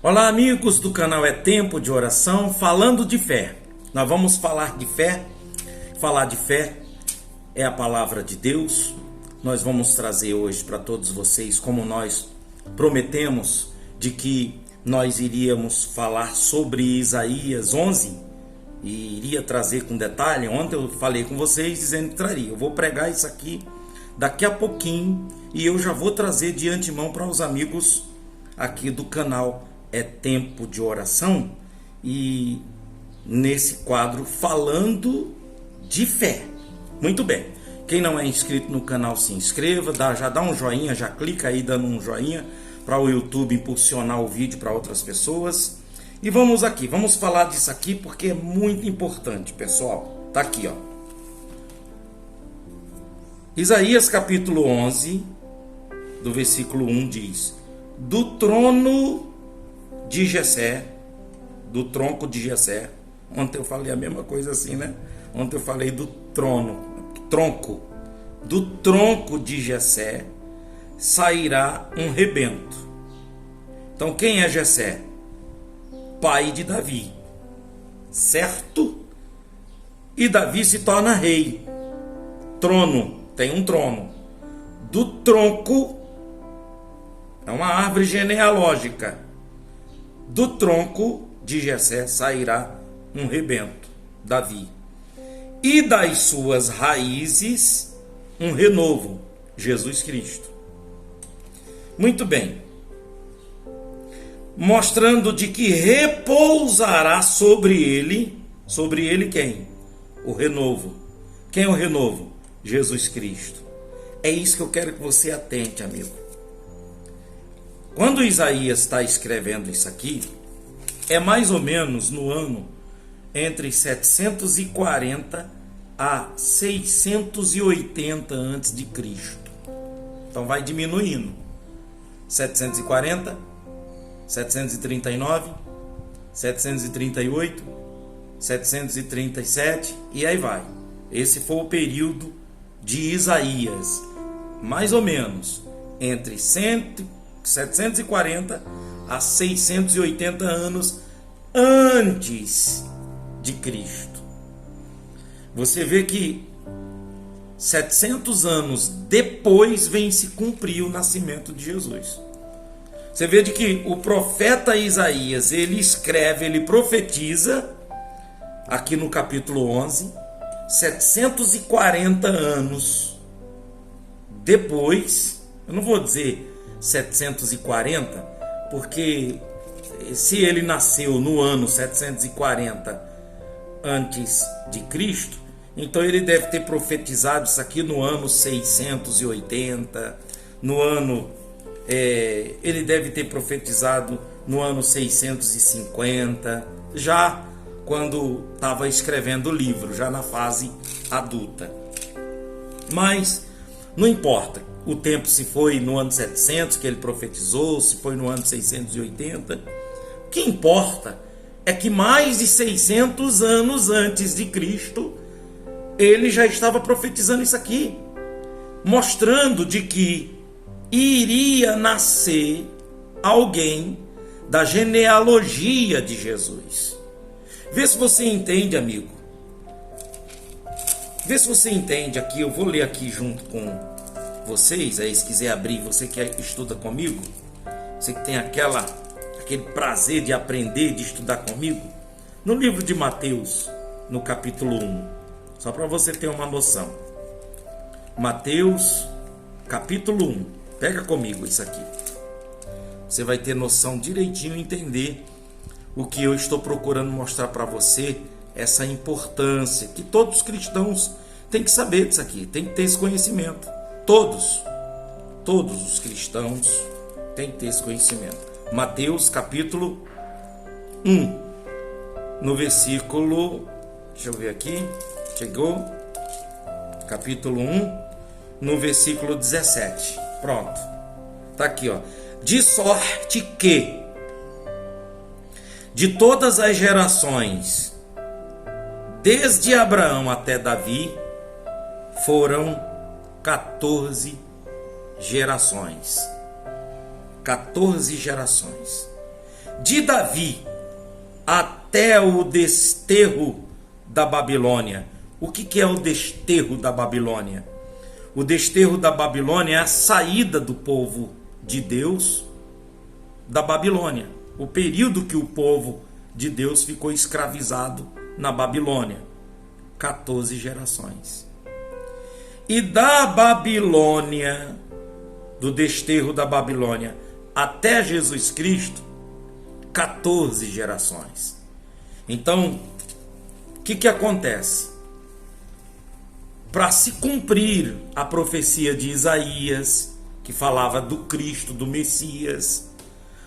Olá, amigos do canal É Tempo de Oração, falando de fé. Nós vamos falar de fé. Falar de fé é a palavra de Deus. Nós vamos trazer hoje para todos vocês, como nós prometemos, de que nós iríamos falar sobre Isaías 11 e iria trazer com detalhe. Ontem eu falei com vocês dizendo que traria. Eu vou pregar isso aqui daqui a pouquinho e eu já vou trazer de antemão para os amigos aqui do canal É Tempo de Oração, e nesse quadro falando de fé. Muito bem, quem não é inscrito no canal, se inscreva, já dá um joinha, já clica aí dando um joinha para o YouTube impulsionar o vídeo para outras pessoas. E vamos aqui, vamos falar disso aqui porque é muito importante, pessoal. Tá aqui, ó. Isaías capítulo 11, do versículo 1 diz: do trono de Jessé, do tronco de Jessé. Ontem eu falei a mesma coisa assim, né? Ontem eu falei do tronco. Do tronco de Jessé sairá um rebento. Então quem é Jessé? Pai de Davi, certo? E Davi se torna rei. Trono, tem um trono. Do tronco, é uma árvore genealógica. Do tronco de Jessé sairá um rebento, Davi. E das suas raízes, um renovo, Jesus Cristo. Muito bem. Mostrando de que repousará sobre ele quem? O renovo. Quem é o renovo? Jesus Cristo. É isso que eu quero que você atente, amigo. Quando Isaías está escrevendo isso aqui, é mais ou menos no ano entre 740 a 680 antes de Cristo. Então vai diminuindo. 740, 739, 738, 737 e aí vai. Esse foi o período de Isaías, mais ou menos entre 740 a 680 anos antes de Cristo. Você vê que 700 anos depois vem se cumprir o nascimento de Jesus. Você vê de que o profeta Isaías, ele escreve, ele profetiza aqui no capítulo 11, 740 anos depois. Eu não vou dizer 740, porque se ele nasceu no ano 740 antes de Cristo, então ele deve ter profetizado isso aqui no ano 680, ele deve ter profetizado no ano 650, já quando estava escrevendo o livro, já na fase adulta. Mas não importa o tempo, se foi no ano 700 que ele profetizou, se foi no ano 680. O que importa é que mais de 600 anos antes de Cristo, ele já estava profetizando isso aqui, mostrando de que iria nascer alguém da genealogia de Jesus. Vê se você entende, amigo. Vê se você entende aqui. Eu vou ler aqui junto com vocês, aí se quiser abrir, você que estuda comigo, você que tem aquele prazer de aprender, de estudar comigo, no livro de Mateus, no capítulo 1, só para você ter uma noção. Mateus, capítulo 1, pega comigo isso aqui. Você vai ter noção direitinho, entender o que eu estou procurando mostrar para você, essa importância que todos os cristãos têm que saber disso aqui, têm que ter esse conhecimento. Todos os cristãos têm que ter esse conhecimento. Mateus capítulo 1, no versículo, deixa eu ver aqui, chegou, capítulo 1, no versículo 17, pronto, tá aqui, ó. De sorte que de todas as gerações, desde Abraão até Davi, foram 14 gerações. 14 gerações. de Davi até o desterro da Babilônia. O que é o desterro da Babilônia? O desterro da Babilônia é a saída do povo de Deus da Babilônia. O período que o povo de Deus ficou escravizado na Babilônia. 14 gerações. E da Babilônia, do desterro da Babilônia até Jesus Cristo, 14 gerações. Então, o que acontece? Para se cumprir a profecia de Isaías, que falava do Cristo, do Messias,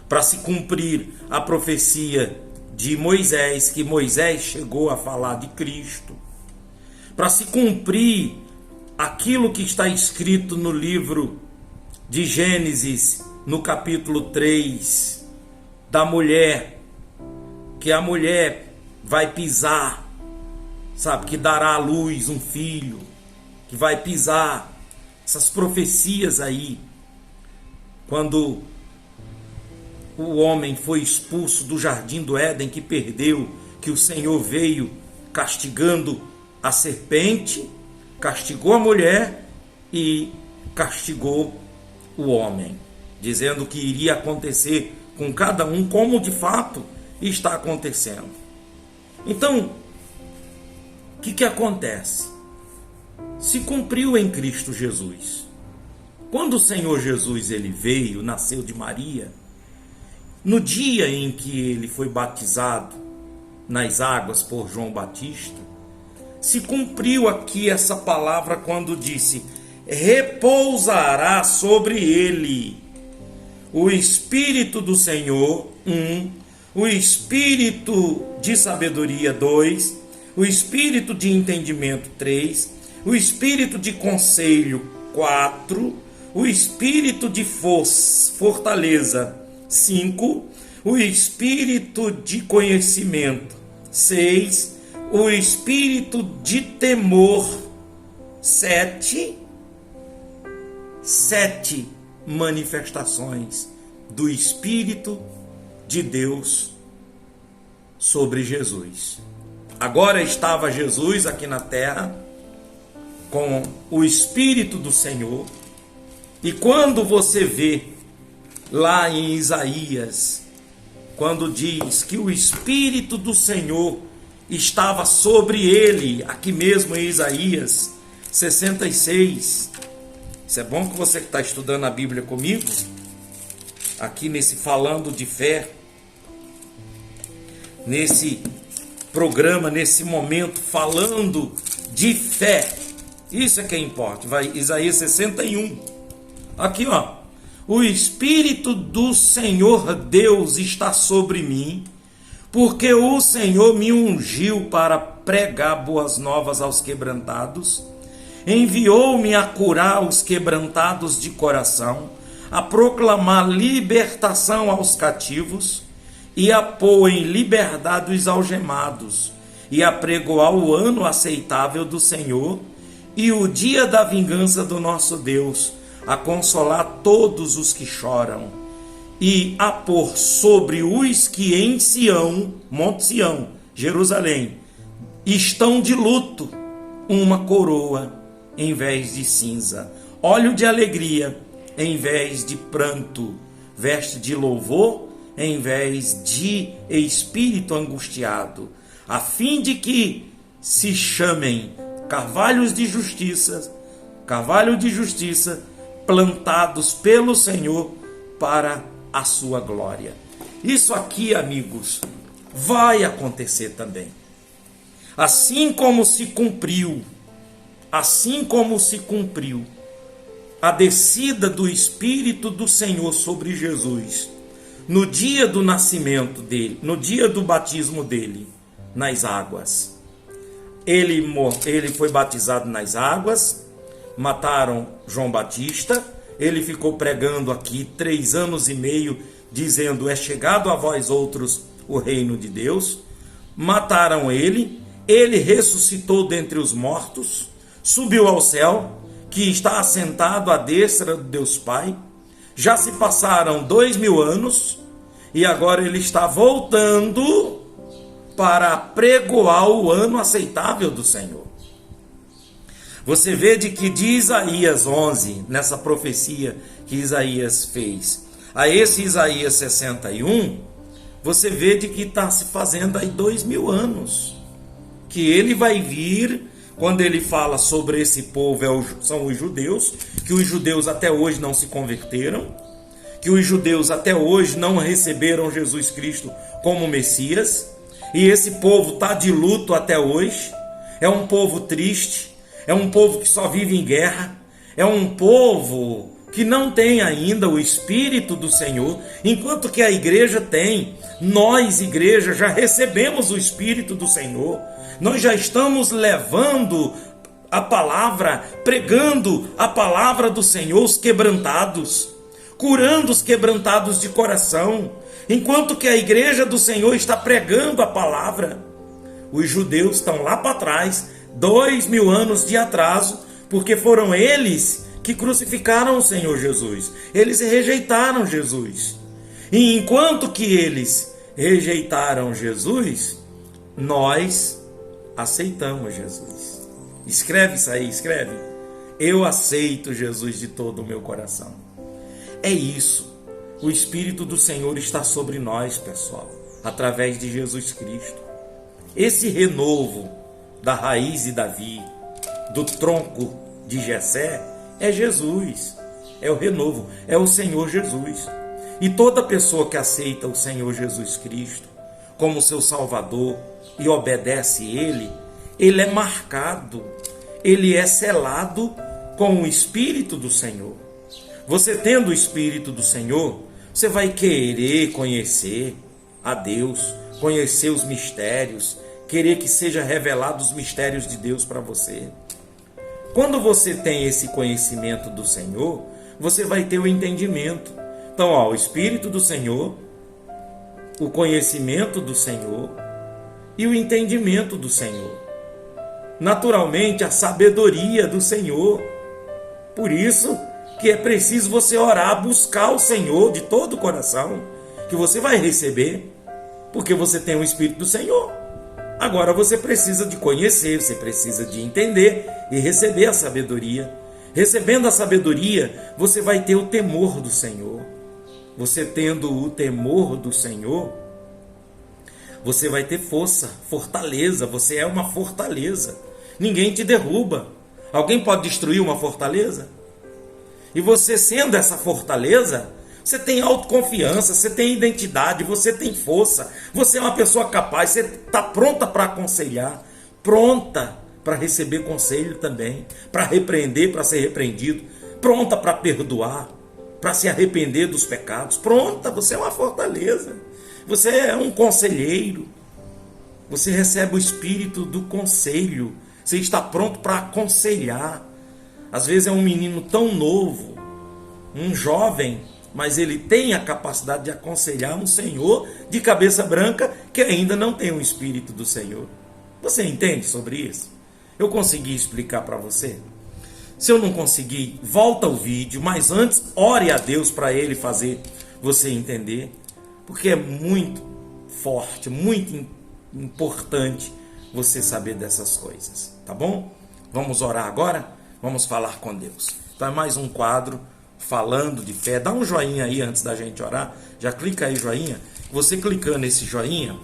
para se cumprir a profecia de Moisés, que Moisés chegou a falar de Cristo, para se cumprir aquilo que está escrito no livro de Gênesis, no capítulo 3, da mulher, que a mulher vai pisar, sabe, que dará à luz um filho, que vai pisar, essas profecias aí, quando o homem foi expulso do jardim do Éden, que perdeu, que o Senhor veio castigando a serpente, castigou a mulher e castigou o homem, dizendo que iria acontecer com cada um como de fato está acontecendo. Então, o que acontece? Se cumpriu em Cristo Jesus. Quando o Senhor Jesus ele veio, nasceu de Maria, no dia em que ele foi batizado nas águas por João Batista, se cumpriu aqui essa palavra quando disse: repousará sobre ele o Espírito do Senhor, 1, o Espírito de sabedoria, 2, o Espírito de entendimento, 3, o Espírito de conselho, 4, o Espírito de fortaleza, 5, o Espírito de conhecimento, 6, o Espírito de temor, 7 manifestações do Espírito de Deus sobre Jesus. Agora estava Jesus aqui na terra com o Espírito do Senhor, e quando você vê lá em Isaías, quando diz que o Espírito do Senhor estava sobre ele, aqui mesmo em Isaías 66, isso é bom que você que está estudando a Bíblia comigo, aqui nesse Falando de Fé, nesse programa, nesse momento, falando de fé, isso é que importa. Vai, Isaías 61, aqui ó: o Espírito do Senhor Deus está sobre mim, porque o Senhor me ungiu para pregar boas novas aos quebrantados, enviou-me a curar os quebrantados de coração, a proclamar libertação aos cativos e a pôr em liberdade os algemados, e a pregoar o ano aceitável do Senhor e o dia da vingança do nosso Deus, a consolar todos os que choram, e a pôr sobre os que em Sião, Monte Sião, Jerusalém, estão de luto, uma coroa em vez de cinza, óleo de alegria em vez de pranto, veste de louvor em vez de espírito angustiado, a fim de que se chamem carvalho de justiça, plantados pelo Senhor para a sua glória. Isso aqui, amigos, vai acontecer também. Assim como se cumpriu a descida do Espírito do Senhor sobre Jesus, no dia do nascimento dele, no dia do batismo dele, nas águas. Ele foi batizado nas águas, mataram João Batista, ele ficou pregando aqui 3 anos e meio, dizendo: é chegado a vós outros o reino de Deus. Mataram ele ressuscitou dentre os mortos, subiu ao céu, que está assentado à destra de Deus Pai. Já se passaram 2000 anos, e agora ele está voltando para pregoar o ano aceitável do Senhor. Você vê de que de Isaías 11, nessa profecia que Isaías fez, a esse Isaías 61, você vê de que está se fazendo aí 2000 anos. Que ele vai vir, quando ele fala sobre esse povo, são os judeus, que os judeus até hoje não se converteram, que os judeus até hoje não receberam Jesus Cristo como Messias, e esse povo está de luto até hoje, é um povo triste, é um povo que só vive em guerra, é um povo que não tem ainda o Espírito do Senhor, enquanto que a igreja tem. Nós, igreja, já recebemos o Espírito do Senhor, nós já estamos levando a palavra, pregando a palavra do Senhor, os quebrantados, curando os quebrantados de coração, enquanto que a igreja do Senhor está pregando a palavra. Os judeus estão lá para trás, 2000 anos de atraso, porque foram eles que crucificaram o Senhor Jesus. Eles rejeitaram Jesus. E enquanto que eles rejeitaram Jesus, nós aceitamos Jesus. Escreve isso aí, escreve. Eu aceito Jesus de todo o meu coração. É isso. O Espírito do Senhor está sobre nós, pessoal, através de Jesus Cristo. Esse renovo da raiz de Davi, do tronco de Jessé, é Jesus. É o renovo, é o Senhor Jesus. E toda pessoa que aceita o Senhor Jesus Cristo como seu Salvador e obedece ele é marcado, ele é selado com o Espírito do Senhor. Você tendo o Espírito do Senhor, você vai querer conhecer a Deus, conhecer os mistérios, querer que seja revelado os mistérios de Deus para você. Quando você tem esse conhecimento do Senhor, você vai ter o entendimento. Então, o Espírito do Senhor, o conhecimento do Senhor e o entendimento do Senhor. Naturalmente, a sabedoria do Senhor. Por isso que é preciso você orar, buscar o Senhor de todo o coração, que você vai receber, porque você tem o Espírito do Senhor. Agora você precisa de conhecer, você precisa de entender e receber a sabedoria. Recebendo a sabedoria, você vai ter o temor do Senhor. Você tendo o temor do Senhor, você vai ter força, fortaleza. Você é uma fortaleza. Ninguém te derruba. Alguém pode destruir uma fortaleza? E você sendo essa fortaleza, você tem autoconfiança, você tem identidade, você tem força. Você é uma pessoa capaz, você está pronta para aconselhar, pronta para receber conselho também, para repreender, para ser repreendido, pronta para perdoar, para se arrepender dos pecados. Pronta, você é uma fortaleza. Você é um conselheiro. Você recebe o espírito do conselho. Você está pronto para aconselhar. Às vezes é um menino tão novo, um jovem, mas ele tem a capacidade de aconselhar um senhor de cabeça branca que ainda não tem o Espírito do Senhor. Você entende sobre isso? Eu consegui explicar para você? Se eu não conseguir, volta o vídeo, mas antes ore a Deus para Ele fazer você entender, porque é muito forte, muito importante você saber dessas coisas, tá bom? Vamos orar agora? Vamos falar com Deus. Então é mais um quadro falando de fé. Dá um joinha aí antes da gente orar. Já clica aí joinha. Você clicando nesse joinha,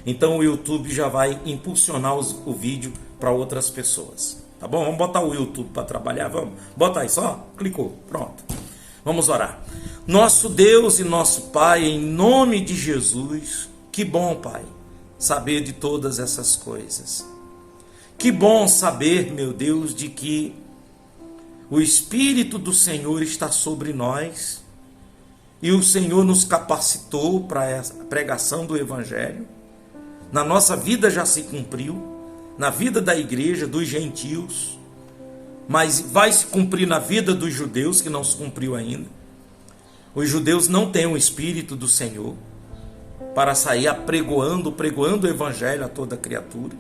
então o YouTube já vai impulsionar o vídeo para outras pessoas. Tá bom? Vamos botar o YouTube para trabalhar. Vamos. Bota aí só. Clicou. Pronto. Vamos orar. Nosso Deus e nosso Pai, em nome de Jesus, que bom, Pai, saber de todas essas coisas. Que bom saber, meu Deus, de que o Espírito do Senhor está sobre nós e o Senhor nos capacitou para a pregação do Evangelho. Na nossa vida já se cumpriu, na vida da igreja, dos gentios, mas vai se cumprir na vida dos judeus, que não se cumpriu ainda. Os judeus não têm o Espírito do Senhor para sair apregoando o Evangelho a toda criatura.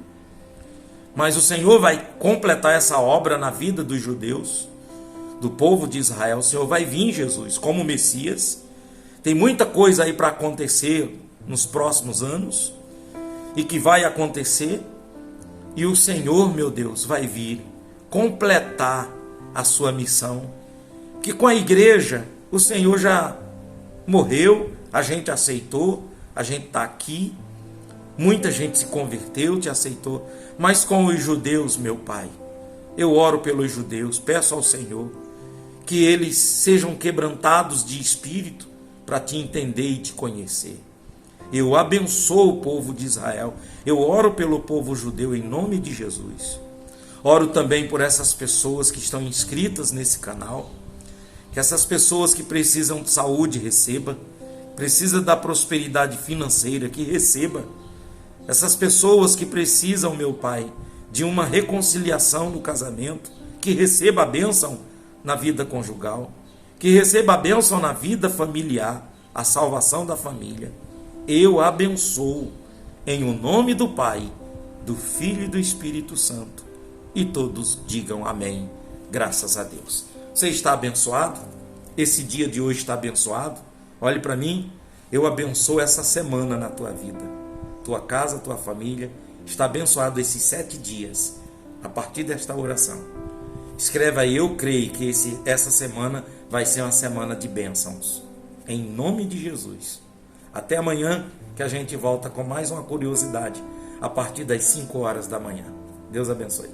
Mas o Senhor vai completar essa obra na vida dos judeus, do povo de Israel. O Senhor vai vir, Jesus, como Messias, Tem muita coisa aí para acontecer nos próximos anos e que vai acontecer, e o Senhor, meu Deus, vai vir completar a sua missão, que com a igreja o Senhor já morreu, a gente aceitou, a gente está aqui, muita gente se converteu, te aceitou, mas com os judeus, meu Pai, eu oro pelos judeus, peço ao Senhor que eles sejam quebrantados de espírito para te entender e te conhecer. Eu abençoo o povo de Israel, eu oro pelo povo judeu em nome de Jesus. Oro também por essas pessoas que estão inscritas nesse canal, que essas pessoas que precisam de saúde receba, precisa da prosperidade financeira que receba. Essas pessoas que precisam, meu Pai, de uma reconciliação no casamento, que receba a bênção na vida conjugal, que receba a bênção na vida familiar, a salvação da família. Eu abençoo em o nome do Pai, do Filho e do Espírito Santo. E todos digam amém, graças a Deus. Você está abençoado? Esse dia de hoje está abençoado? Olhe para mim, eu abençoo essa semana na tua vida. Tua casa, tua família, está abençoado esses 7 dias, a partir desta oração. Escreva aí, eu creio que essa semana vai ser uma semana de bênçãos. Em nome de Jesus. Até amanhã, que a gente volta com mais uma curiosidade, a partir das 5 horas da manhã. Deus abençoe.